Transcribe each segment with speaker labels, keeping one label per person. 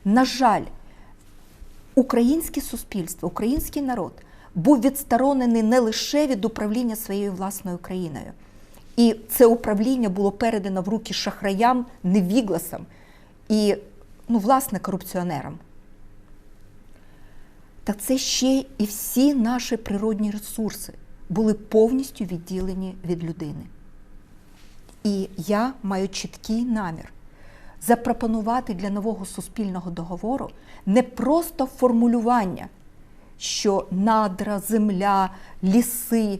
Speaker 1: На жаль, українське суспільство, український народ був відсторонений не лише від управління своєю власною країною. І це управління було передано в руки шахраям, невігласам і, власне, корупціонерам. Так це ще і всі наші природні ресурси були повністю відділені від людини. І я маю чіткий намір запропонувати для нового суспільного договору не просто формулювання, що надра, земля, ліси,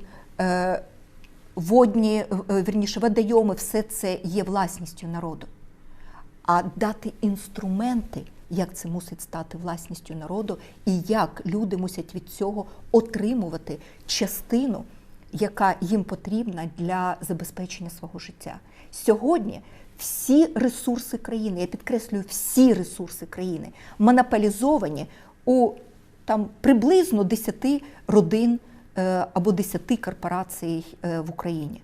Speaker 1: водойоми, все це є власністю народу, а дати інструменти, як це мусить стати власністю народу і як люди мусять від цього отримувати частину, яка їм потрібна для забезпечення свого життя. Сьогодні всі ресурси країни, я підкреслюю, всі ресурси країни монополізовані у приблизно 10 родин або 10 корпорацій в Україні.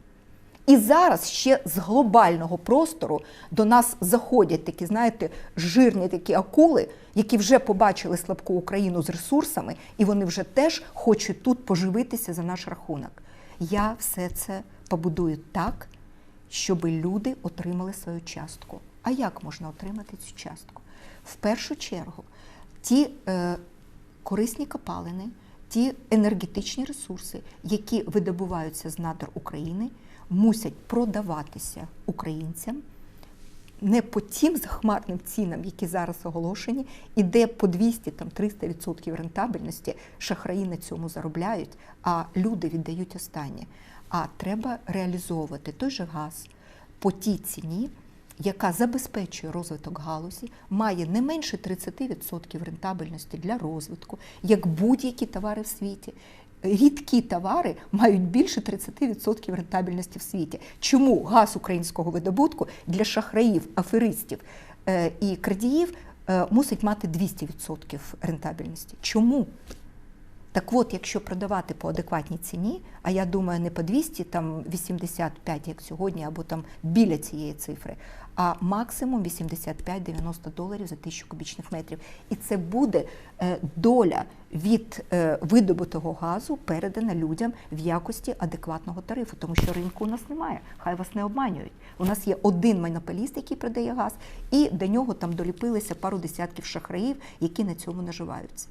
Speaker 1: І зараз ще з глобального простору до нас заходять такі, знаєте, жирні такі акули, які вже побачили слабку Україну з ресурсами, і вони вже теж хочуть тут поживитися за наш рахунок. Я все це побудую так, щоб люди отримали свою частку. А як можна отримати цю частку? В першу чергу, ті корисні копалини, ті енергетичні ресурси, які видобуваються з надр України, мусять продаватися українцям не по тим захмарним цінам, які зараз оголошені, і де по 200-300% рентабельності шахраї на цьому заробляють, а люди віддають останнє. А треба реалізовувати той же газ по тій ціні, яка забезпечує розвиток галузі, має не менше 30% рентабельності для розвитку, як будь-які товари в світі. Рідкі товари мають більше 30% рентабельності в світі. Чому газ українського видобутку для шахраїв, аферистів і крадіїв мусить мати 200% рентабельності? Чому? Так от, якщо продавати по адекватній ціні, а я думаю, не по 285, як сьогодні, або біля цієї цифри, а максимум $85-90 за 1000 кубічних метрів. І це буде доля від видобутого газу передана людям в якості адекватного тарифу, тому що ринку у нас немає, хай вас не обманюють. У нас є один монополіст, який продає газ, і до нього доліпилися пару десятків шахраїв, які на цьому наживаються.